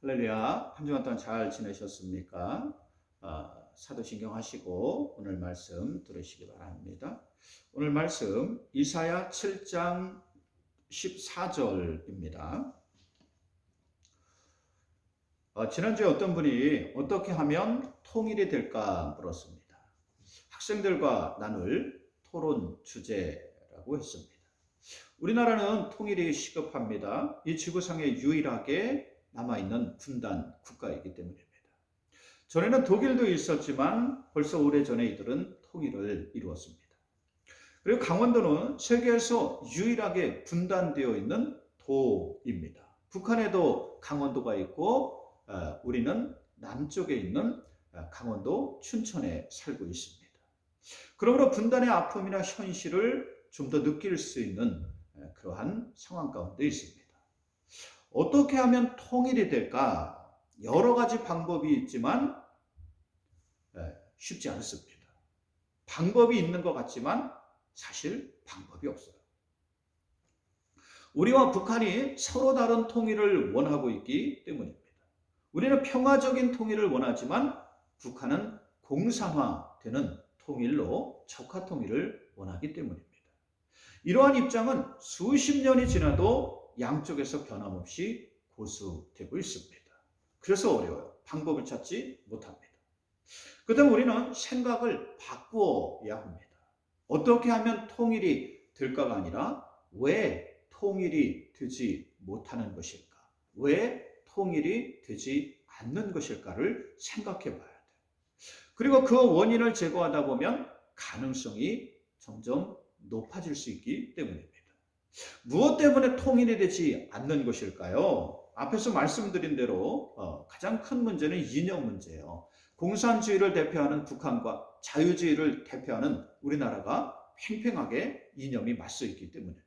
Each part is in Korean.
할렐루야. 한 주간 동안 잘 지내셨습니까? 사도신경 하시고 오늘 말씀 들으시기 바랍니다. 오늘 말씀 이사야 7장 14절입니다. 지난주에 어떤 분이 어떻게 하면 통일이 될까 물었습니다. 학생들과 나눌 토론 주제라고 했습니다. 우리나라는 통일이 시급합니다. 이 지구상에 유일하게 남아있는 분단 국가이기 때문입니다. 전에는 독일도 있었지만 벌써 오래전에 이들은 통일을 이루었습니다. 그리고 강원도는 세계에서 유일하게 분단되어 있는 도입니다. 북한에도 강원도가 있고 우리는 남쪽에 있는 강원도 춘천에 살고 있습니다. 그러므로 분단의 아픔이나 현실을 좀 더 느낄 수 있는 그러한 상황 가운데 있습니다. 어떻게 하면 통일이 될까? 여러 가지 방법이 있지만 쉽지 않습니다. 방법이 있는 것 같지만 사실 방법이 없어요. 우리와 북한이 서로 다른 통일을 원하고 있기 때문입니다. 우리는 평화적인 통일을 원하지만 북한은 공산화되는 통일로 적화 통일을 원하기 때문입니다. 이러한 입장은 수십 년이 지나도 양쪽에서 변함없이 고수되고 있습니다. 그래서 어려워요. 방법을 찾지 못합니다. 그다음 우리는 생각을 바꾸어야 합니다. 어떻게 하면 통일이 될까가 아니라 왜 통일이 되지 못하는 것일까? 왜 통일이 되지 않는 것일까를 생각해 봐야 돼요. 그리고 그 원인을 제거하다 보면 가능성이 점점 높아질 수 있기 때문입니다. 무엇 때문에 통일이 되지 않는 것일까요? 앞에서 말씀드린 대로 가장 큰 문제는 이념 문제예요. 공산주의를 대표하는 북한과 자유주의를 대표하는 우리나라가 팽팽하게 이념이 맞서 있기 때문입니다.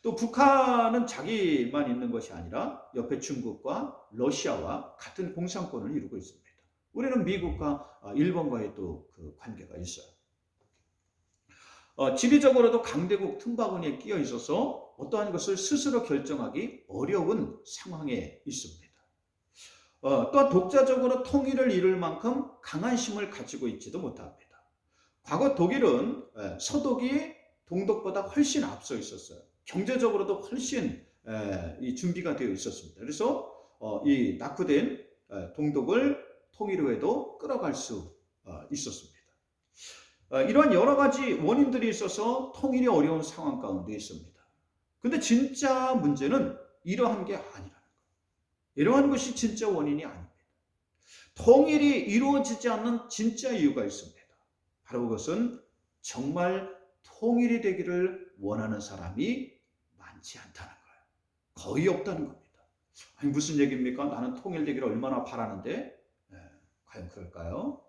또 북한은 자기만 있는 것이 아니라 옆에 중국과 러시아와 같은 공산권을 이루고 있습니다. 우리는 미국과 일본과의 또 그 관계가 있어요. 지리적으로도 강대국 틈바구니에 끼어 있어서 어떠한 것을 스스로 결정하기 어려운 상황에 있습니다. 또한 독자적으로 통일을 이룰 만큼 강한 힘을 가지고 있지도 못합니다. 과거 독일은 서독이 동독보다 훨씬 앞서 있었어요. 경제적으로도 훨씬 준비가 되어 있었습니다. 그래서 이 낙후된 동독을 통일 후에도 끌어갈 수 있었습니다. 이러한 여러 가지 원인들이 있어서 통일이 어려운 상황 가운데 있습니다. 근데 진짜 문제는 이러한 게 아니라는 거예요. 이러한 것이 진짜 원인이 아닙니다. 통일이 이루어지지 않는 진짜 이유가 있습니다. 바로 그것은 정말 통일이 되기를 원하는 사람이 많지 않다는 거예요. 거의 없다는 겁니다. 아니, 무슨 얘기입니까? 나는 통일되기를 얼마나 바라는데 과연 그럴까요?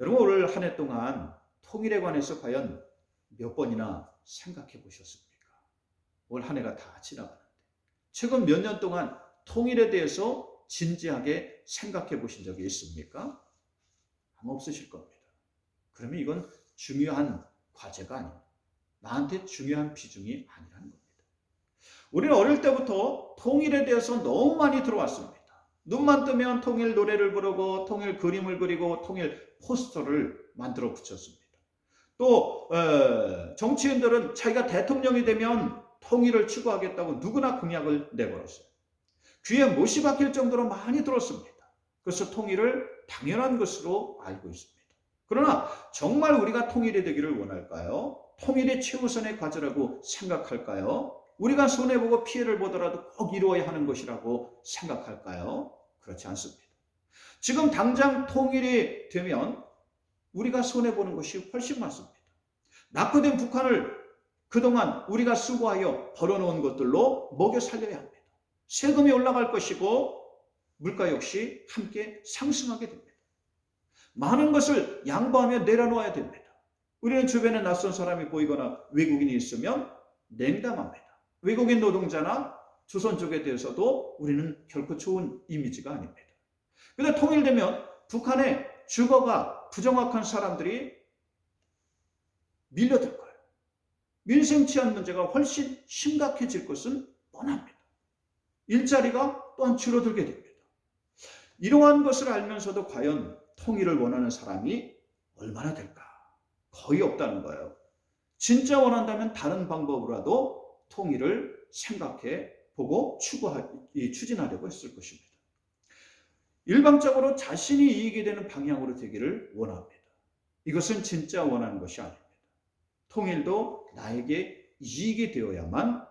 여러분 올 한 해 동안 통일에 관해서 과연 몇 번이나 생각해 보셨습니까? 올 한 해가 다 지나가는데 최근 몇 년 동안 통일에 대해서 진지하게 생각해 보신 적이 있습니까? 아마 없으실 겁니다. 그러면 이건 중요한 과제가 아닙니다. 나한테 중요한 비중이 아니라는 겁니다. 우리는 어릴 때부터 통일에 대해서 너무 많이 들어왔습니다. 눈만 뜨면 통일 노래를 부르고 통일 그림을 그리고 통일 포스터를 만들어 붙였습니다. 또 정치인들은 자기가 대통령이 되면 통일을 추구하겠다고 누구나 공약을 내걸었어요. 귀에 못이 박힐 정도로 많이 들었습니다. 그래서 통일을 당연한 것으로 알고 있습니다. 그러나 정말 우리가 통일이 되기를 원할까요? 통일이 최우선의 과제라고 생각할까요? 우리가 손해보고 피해를 보더라도 꼭 이루어야 하는 것이라고 생각할까요? 그렇지 않습니다. 지금 당장 통일이 되면 우리가 손해보는 것이 훨씬 많습니다. 낙후된 북한을 그동안 우리가 수고하여 벌어놓은 것들로 먹여 살려야 합니다. 세금이 올라갈 것이고 물가 역시 함께 상승하게 됩니다. 많은 것을 양보하며 내려놓아야 됩니다. 우리는 주변에 낯선 사람이 보이거나 외국인이 있으면 냉담합니다. 외국인 노동자나 조선 쪽에 대해서도 우리는 결코 좋은 이미지가 아닙니다. 그런데 통일되면 북한의 주거가 부정확한 사람들이 밀려들 거예요. 민생 치안 문제가 훨씬 심각해질 것은 뻔합니다. 일자리가 또한 줄어들게 됩니다. 이러한 것을 알면서도 과연 통일을 원하는 사람이 얼마나 될까? 거의 없다는 거예요. 진짜 원한다면 다른 방법으로라도 통일을 생각해 보고 추진하려고 했을 것입니다. 일방적으로 자신이 이익이 되는 방향으로 되기를 원합니다. 이것은 진짜 원하는 것이 아닙니다. 통일도 나에게 이익이 되어야만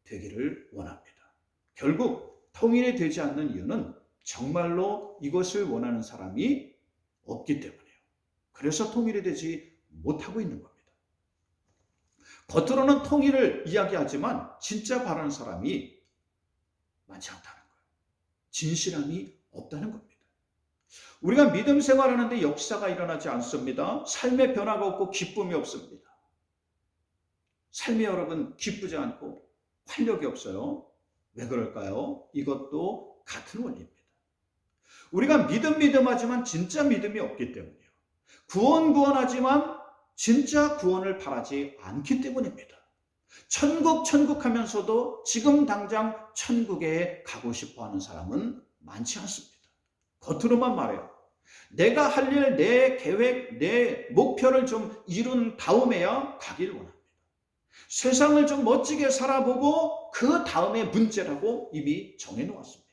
되기를 원합니다. 결국 통일이 되지 않는 이유는 정말로 이것을 원하는 사람이 없기 때문이에요. 그래서 통일이 되지 못하고 있는 겁니다. 겉으로는 통일을 이야기하지만 진짜 바라는 사람이 많지 않다는 거예요. 진실함이 없다는 겁니다. 우리가 믿음 생활하는데 역사가 일어나지 않습니다. 삶의 변화가 없고 기쁨이 없습니다. 삶이 여러분 기쁘지 않고 활력이 없어요. 왜 그럴까요? 이것도 같은 원리입니다. 우리가 믿음하지만 진짜 믿음이 없기 때문이에요. 구원하지만 진짜 구원을 바라지 않기 때문입니다. 천국 하면서도 지금 당장 천국에 가고 싶어 하는 사람은 많지 않습니다. 겉으로만 말해요. 내가 할 일, 내 계획, 내 목표를 좀 이룬 다음에야 가길 원합니다. 세상을 좀 멋지게 살아보고 그 다음에 문제라고 이미 정해놓았습니다.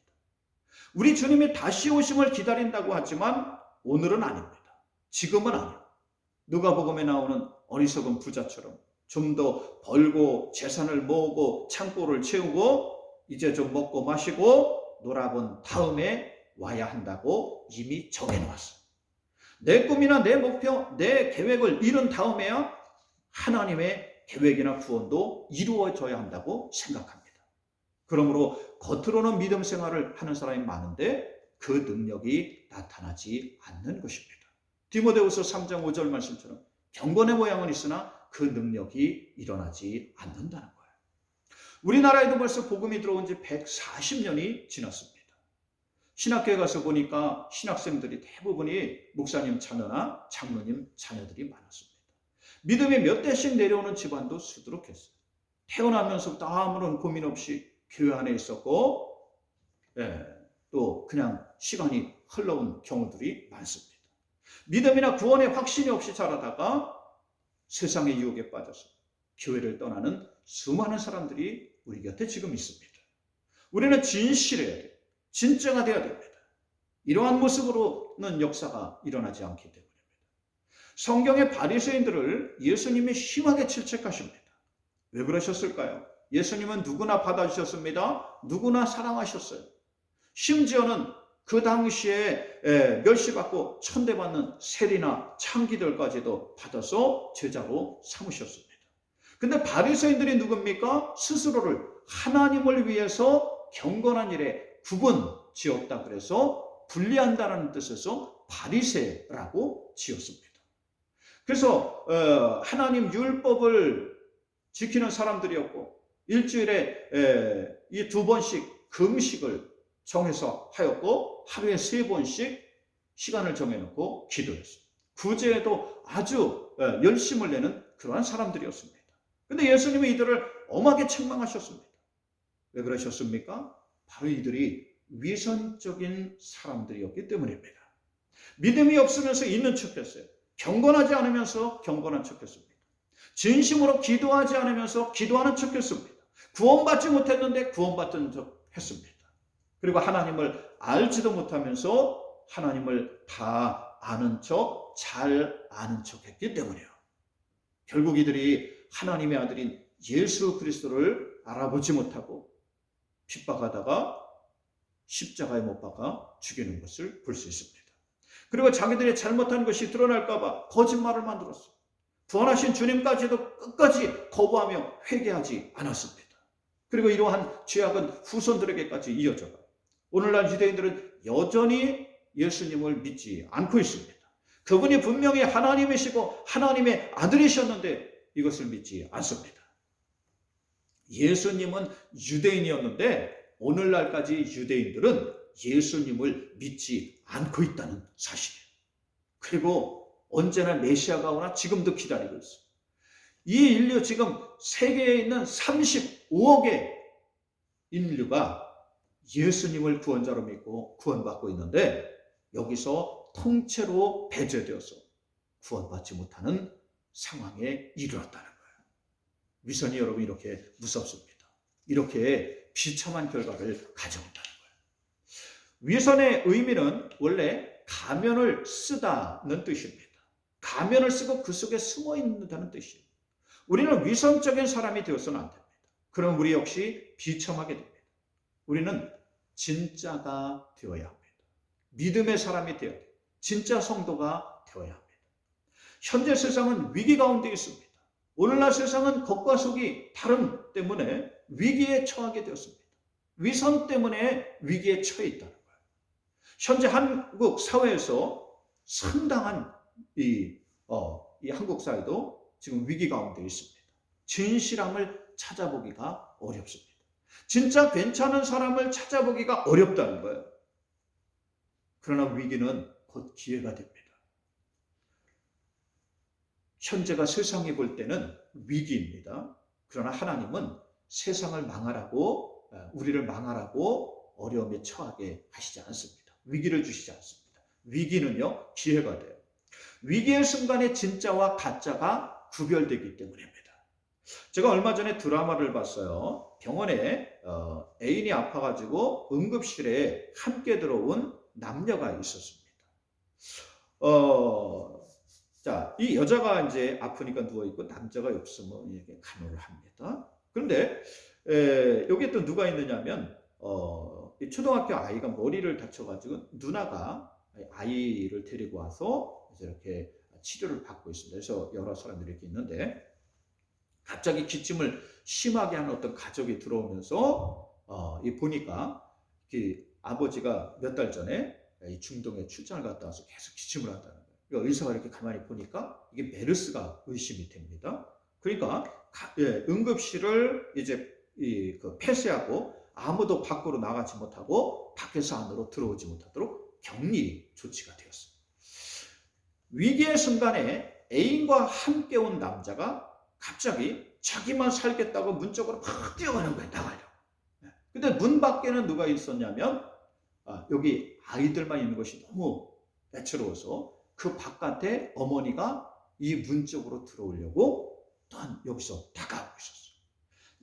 우리 주님이 다시 오심을 기다린다고 하지만 오늘은 아닙니다. 지금은 아니에요. 누가복음에 나오는 어리석은 부자처럼 좀 더 벌고 재산을 모으고 창고를 채우고 이제 좀 먹고 마시고 놀아본 다음에 와야 한다고 이미 정해놓았어요. 내 꿈이나 내 목표, 내 계획을 이룬 다음에야 하나님의 계획이나 구원도 이루어져야 한다고 생각합니다. 그러므로 겉으로는 믿음 생활을 하는 사람이 많은데 그 능력이 나타나지 않는 것입니다. 디모데후서 3장 5절 말씀처럼 경건의 모양은 있으나 그 능력이 일어나지 않는다는 거예요. 우리나라에도 벌써 복음이 들어온 지 140년이 지났습니다. 신학교에 가서 보니까 신학생들이 대부분이 목사님 자녀나 장로님 자녀들이 많았습니다. 믿음이 몇 대씩 내려오는 집안도 수두룩했어요. 태어나면서부터 아무런 고민 없이 교회 안에 있었고 또 그냥 시간이 흘러온 경우들이 많습니다. 믿음이나 구원의 확신이 없이 자라다가 세상의 유혹에 빠져서 교회를 떠나는 수많은 사람들이 우리 곁에 지금 있습니다. 우리는 진실해야 돼요. 진짜가 되어야 됩니다. 이러한 모습으로는 역사가 일어나지 않기 때문입니다. 성경의 바리새인들을 예수님이 심하게 질책하십니다. 왜 그러셨을까요? 예수님은 누구나 받아주셨습니다. 누구나 사랑하셨어요. 심지어는 그 당시에 멸시받고 천대받는 세리나 창기들까지도 받아서 제자로 삼으셨습니다. 근데 바리새인들이 누굽니까? 스스로를 하나님을 위해서 경건한 일에 구분 지었다 그래서 분리한다는 뜻에서 바리새라고 지었습니다. 그래서 하나님 율법을 지키는 사람들이었고 일주일에 이 2번씩 금식을 정해서 하였고 하루에 3번씩 시간을 정해놓고 기도했어요. 구제에도 아주 열심을 내는 그러한 사람들이었습니다. 그런데 예수님이 이들을 엄하게 책망하셨습니다. 왜 그러셨습니까? 바로 이들이 위선적인 사람들이었기 때문입니다. 믿음이 없으면서 있는 척했어요. 경건하지 않으면서 경건한 척했습니다. 진심으로 기도하지 않으면서 기도하는 척했습니다. 구원받지 못했는데 구원받은 척 했습니다. 그리고 하나님을 알지도 못하면서 하나님을 다 아는 척, 잘 아는 척 했기 때문이에요. 결국 이들이 하나님의 아들인 예수 그리스도를 알아보지 못하고 핍박하다가 십자가에 못 박아 죽이는 것을 볼 수 있습니다. 그리고 자기들이 잘못한 것이 드러날까 봐 거짓말을 만들었어요. 구원하신 주님까지도 끝까지 거부하며 회개하지 않았습니다. 그리고 이러한 죄악은 후손들에게까지 이어져가 오늘날 유대인들은 여전히 예수님을 믿지 않고 있습니다. 그분이 분명히 하나님이시고 하나님의 아들이셨는데 이것을 믿지 않습니다. 예수님은 유대인이었는데 오늘날까지 유대인들은 예수님을 믿지 않고 있다는 사실이에요. 그리고 언제나 메시아가 오나 지금도 기다리고 있어요. 이 인류 지금 세계에 있는 35억의 인류가 예수님을 구원자로 믿고 구원받고 있는데 여기서 통째로 배제되어서 구원받지 못하는 상황에 이르렀다는 거예요. 위선이 여러분 이렇게 무섭습니다. 이렇게 비참한 결과를 가져온다는 거예요. 위선의 의미는 원래 가면을 쓰다는 뜻입니다. 가면을 쓰고 그 속에 숨어 있는다는 뜻이에요. 우리는 위선적인 사람이 되어서는 안 됩니다. 그럼 우리 역시 비참하게 됩니다. 우리는 진짜가 되어야 합니다. 믿음의 사람이 되어야 돼요. 진짜 성도가 되어야 합니다. 현재 세상은 위기 가운데 있습니다. 오늘날 세상은 겉과 속이 다름 때문에 위기에 처하게 되었습니다. 위선 때문에 위기에 처해 있다는 거예요. 현재 한국 사회에서 상당한 이 한국 사회도 지금 위기 가운데 있습니다. 진실함을 찾아보기가 어렵습니다. 진짜 괜찮은 사람을 찾아보기가 어렵다는 거예요. 그러나 위기는 곧 기회가 됩니다. 현재가 세상이 볼 때는 위기입니다. 그러나 하나님은 세상을 망하라고, 우리를 망하라고 어려움에 처하게 하시지 않습니다. 위기를 주시지 않습니다. 위기는요, 기회가 돼요. 위기의 순간에 진짜와 가짜가 구별되기 때문입니다. 제가 얼마 전에 드라마를 봤어요. 병원에 애인이 아파가지고 응급실에 함께 들어온 남녀가 있었습니다. 자, 이 여자가 이제 아프니까 누워있고 남자가 옆에서 이렇게 간호를 합니다. 그런데 여기에 또 누가 있느냐면 이 초등학교 아이가 머리를 다쳐가지고 누나가 아이를 데리고 와서 이렇게 치료를 받고 있습니다. 그래서 여러 사람들이 이렇게 있는데 갑자기 기침을 심하게 하는 어떤 가족이 들어오면서 보니까 아버지가 몇 달 전에 중동에 출장을 갔다 와서 계속 기침을 한다는 거예요. 그러니까 의사가 이렇게 가만히 보니까 이게 메르스가 의심이 됩니다. 그러니까 응급실을 이제 폐쇄하고 아무도 밖으로 나가지 못하고 밖에서 안으로 들어오지 못하도록 격리 조치가 되었습니다. 위기의 순간에 애인과 함께 온 남자가 갑자기 자기만 살겠다고 문 쪽으로 막 뛰어가는 거예요. 나가려고. 근데 문 밖에는 누가 있었냐면 여기 아이들만 있는 것이 너무 애처로워서 그 바깥에 어머니가 이 문 쪽으로 들어오려고 또한 여기서 다가오고 있었어요.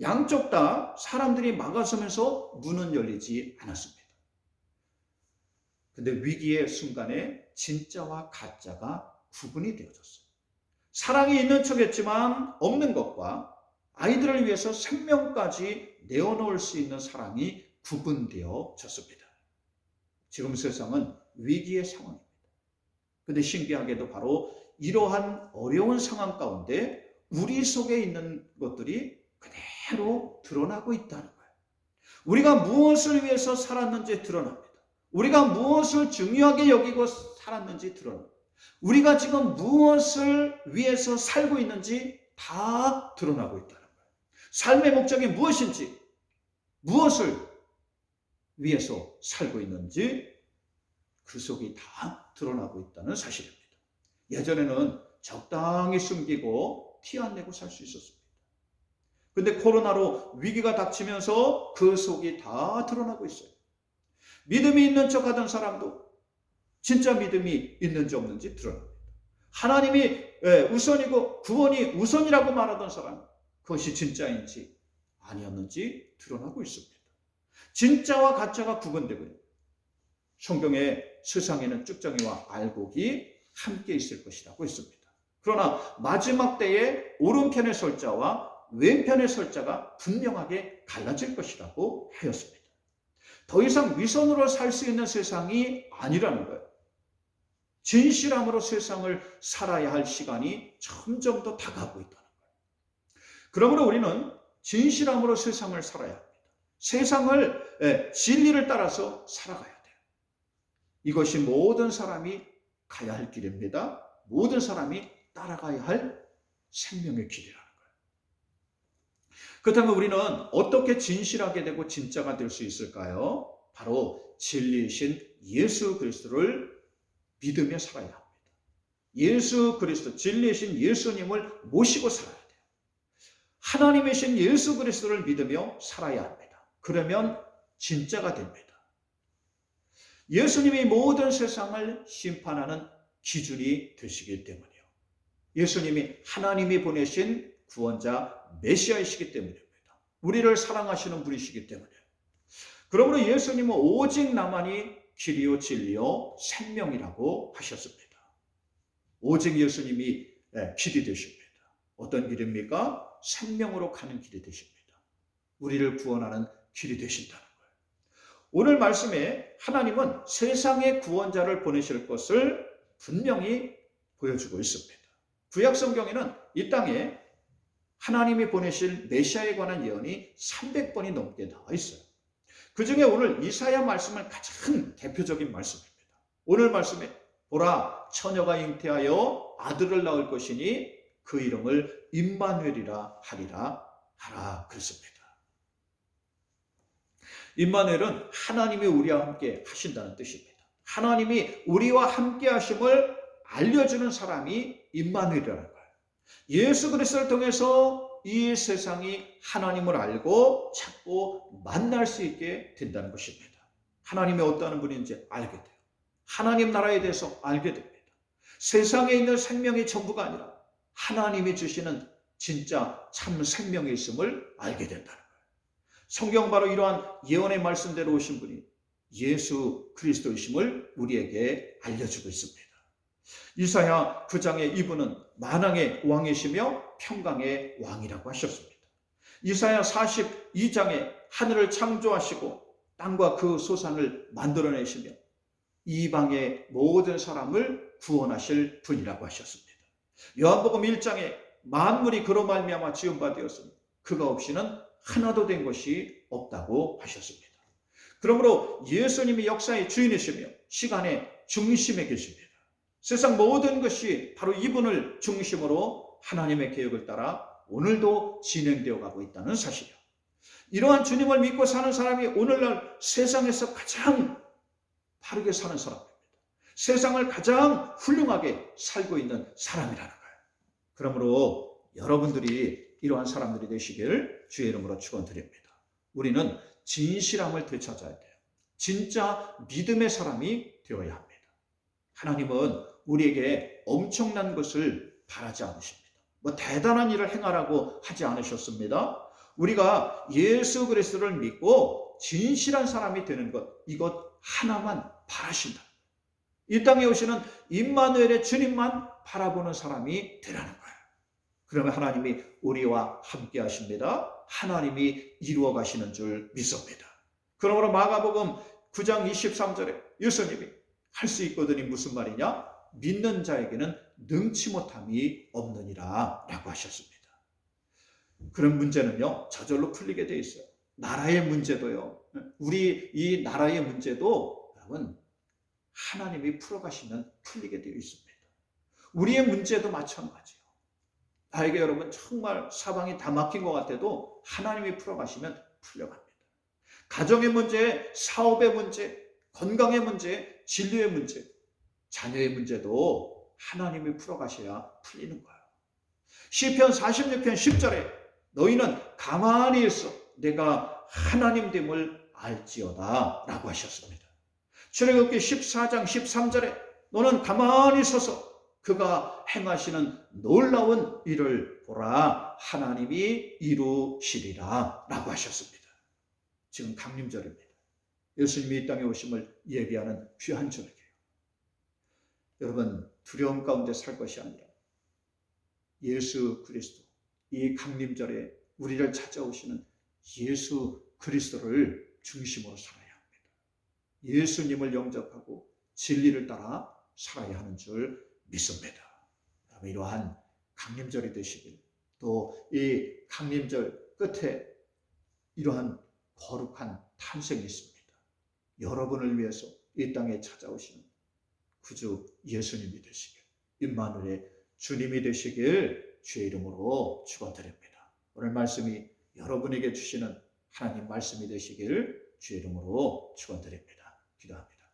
양쪽 다 사람들이 막아서면서 문은 열리지 않았습니다. 근데 위기의 순간에 진짜와 가짜가 구분이 되어졌어요. 사랑이 있는 척했지만 없는 것과 아이들을 위해서 생명까지 내어놓을 수 있는 사랑이 구분되어졌습니다. 지금 세상은 위기의 상황입니다. 근데 신기하게도 바로 이러한 어려운 상황 가운데 우리 속에 있는 것들이 그대로 드러나고 있다는 거예요. 우리가 무엇을 위해서 살았는지 드러납니다. 우리가 무엇을 중요하게 여기고 살았는지 드러납니다. 우리가 지금 무엇을 위해서 살고 있는지 다 드러나고 있다는 거예요. 삶의 목적이 무엇인지, 무엇을 위해서 살고 있는지 그 속이 다 드러나고 있다는 사실입니다. 예전에는 적당히 숨기고 티 안 내고 살 수 있었습니다. 근데 코로나로 위기가 닥치면서 그 속이 다 드러나고 있어요. 믿음이 있는 척 하던 사람도 진짜 믿음이 있는지 없는지 드러납니다. 하나님이 우선이고 구원이 우선이라고 말하던 사람, 그것이 진짜인지 아니었는지 드러나고 있습니다. 진짜와 가짜가 구분되고 있습니다. 성경에 세상에는 쭉정이와 알곡이 함께 있을 것이라고 했습니다. 그러나 마지막 때에 오른편에 설 자와 왼편에 설 자가 분명하게 갈라질 것이라고 하였습니다. 더 이상 위선으로 살 수 있는 세상이 아니라는 거예요. 진실함으로 세상을 살아야 할 시간이 점점 더 다가오고 있다는 거예요. 그러므로 우리는 진실함으로 세상을 살아야 합니다. 세상을 진리를 따라서 살아가야 돼요. 이것이 모든 사람이 가야 할 길입니다. 모든 사람이 따라가야 할 생명의 길이라는 거예요. 그렇다면 우리는 어떻게 진실하게 되고 진짜가 될 수 있을까요? 바로 진리이신 예수 그리스도를 믿으며 살아야 합니다. 예수 그리스도, 진리이신 예수님을 모시고 살아야 돼요. 하나님이신 예수 그리스도를 믿으며 살아야 합니다. 그러면 진짜가 됩니다. 예수님이 모든 세상을 심판하는 기준이 되시기 때문이요. 예수님이 하나님이 보내신 구원자 메시아이시기 때문입니다. 우리를 사랑하시는 분이시기 때문이에요. 그러므로 예수님은 오직 나만이 길이요 진리요 생명이라고 하셨습니다. 오직 예수님이 길이 되십니다. 어떤 길입니까? 생명으로 가는 길이 되십니다. 우리를 구원하는 길이 되신다는 거예요. 오늘 말씀에 하나님은 세상의 구원자를 보내실 것을 분명히 보여주고 있습니다. 구약 성경에는 이 땅에 하나님이 보내실 메시아에 관한 예언이 300번이 넘게 나와 있어요. 그 중에 오늘 이사야 말씀은 가장 대표적인 말씀입니다. 오늘 말씀에 보라 처녀가 잉태하여 아들을 낳을 것이니 그 이름을 임마누엘이라 하라 그랬습니다. 임마누엘은 하나님이 우리와 함께 하신다는 뜻입니다. 하나님이 우리와 함께 하심을 알려주는 사람이 임마누엘이라는 거예요. 예수 그리스도를 통해서 이 세상이 하나님을 알고 찾고 만날 수 있게 된다는 것입니다. 하나님이 어떠한 분인지 알게 돼요. 하나님 나라에 대해서 알게 됩니다. 세상에 있는 생명이 전부가 아니라 하나님이 주시는 진짜 참 생명이 있음을 알게 된다는 거예요. 성경 바로 이러한 예언의 말씀대로 오신 분이 예수 그리스도이심을 우리에게 알려주고 있습니다. 이사야 9장에 이분은 만왕의 왕이시며 평강의 왕이라고 하셨습니다. 이사야 42장에 하늘을 창조하시고 땅과 그 소산을 만들어내시며 이방의 모든 사람을 구원하실 분이라고 하셨습니다. 요한복음 1장에 만물이 그로 말미암아 지은 바 되었으니 그가 없이는 하나도 된 것이 없다고 하셨습니다. 그러므로 예수님이 역사의 주인이시며 시간의 중심에 계십니다. 세상 모든 것이 바로 이분을 중심으로 하나님의 계획을 따라 오늘도 진행되어 가고 있다는 사실이요. 이러한 주님을 믿고 사는 사람이 오늘날 세상에서 가장 바르게 사는 사람입니다. 세상을 가장 훌륭하게 살고 있는 사람이라는 거예요. 그러므로 여러분들이 이러한 사람들이 되시길 주의 이름으로 축원드립니다. 우리는 진실함을 되찾아야 돼요. 진짜 믿음의 사람이 되어야 합니다. 하나님은 우리에게 엄청난 것을 바라지 않으십니다. 뭐 대단한 일을 행하라고 하지 않으셨습니다. 우리가 예수 그리스도를 믿고 진실한 사람이 되는 것, 이것 하나만 바라신다. 이 땅에 오시는 임마누엘의 주님만 바라보는 사람이 되라는 거예요. 그러면 하나님이 우리와 함께 하십니다. 하나님이 이루어 가시는 줄 믿습니다. 그러므로 마가복음 9장 23절에 예수님이 할 수 있거든이 무슨 말이냐? 믿는 자에게는 능치 못함이 없느니라 라고 하셨습니다. 그런 문제는요, 저절로 풀리게 돼 있어요. 나라의 문제도요, 우리 이 나라의 문제도 여러분 하나님이 풀어가시면 풀리게 되어 있습니다. 우리의 문제도 마찬가지예요. 나에게 여러분 정말 사방이 다 막힌 것 같아도 하나님이 풀어가시면 풀려갑니다. 가정의 문제, 사업의 문제, 건강의 문제, 진료의 문제, 자녀의 문제도 하나님이 풀어가셔야 풀리는 거예요. 시편 46편 10절에 너희는 가만히 있어 내가 하나님 됨을 알지어다 라고 하셨습니다. 출애굽기 14장 13절에 너는 가만히 서서 그가 행하시는 놀라운 일을 보라 하나님이 이루시리라 라고 하셨습니다. 지금 강림절입니다. 예수님이 이 땅에 오심을 예비하는 귀한 절기예요. 여러분 두려움 가운데 살 것이 아니라 예수 그리스도 이 강림절에 우리를 찾아오시는 예수 그리스도를 중심으로 살아야 합니다. 예수님을 영접하고 진리를 따라 살아야 하는 줄 믿습니다. 여러분 이러한 강림절이 되시길, 또 이 강림절 끝에 이러한 거룩한 탄생이 있습니다. 여러분을 위해서 이 땅에 찾아오시는 구주 예수님이 되시길, 임마누엘의 주님이 되시길 주의 이름으로 축원드립니다. 오늘 말씀이 여러분에게 주시는 하나님 말씀이 되시길 주의 이름으로 축원드립니다. 기도합니다.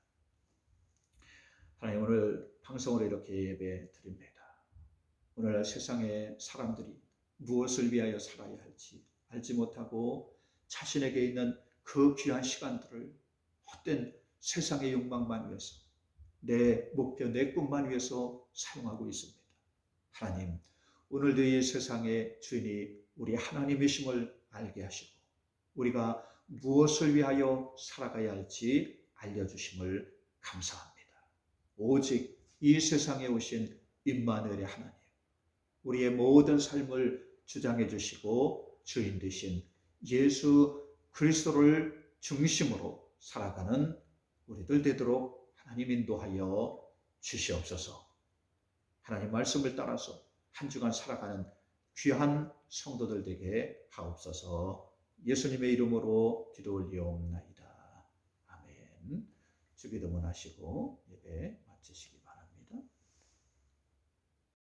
하나님 오늘 방송으로 이렇게 예배 드립니다. 오늘 세상의 사람들이 무엇을 위하여 살아야 할지 알지 못하고 자신에게 있는 그 귀한 시간들을 헛된 세상의 욕망만 위해서, 내 목표, 내 꿈만 위해서 사용하고 있습니다. 하나님, 오늘도 이 세상의 주인이 우리 하나님이심을 알게 하시고 우리가 무엇을 위하여 살아가야 할지 알려주심을 감사합니다. 오직 이 세상에 오신 임마누엘의 하나님, 우리의 모든 삶을 주장해 주시고 주인 되신 예수 그리스도를 중심으로 살아가는 우리들 되도록 하나님 인도하여 주시옵소서. 하나님 말씀을 따라서 한 주간 살아가는 귀한 성도들 되게 하옵소서. 예수님의 이름으로 기도 올리옵나이다. 아멘. 주기도문 하시고 예배 마치시기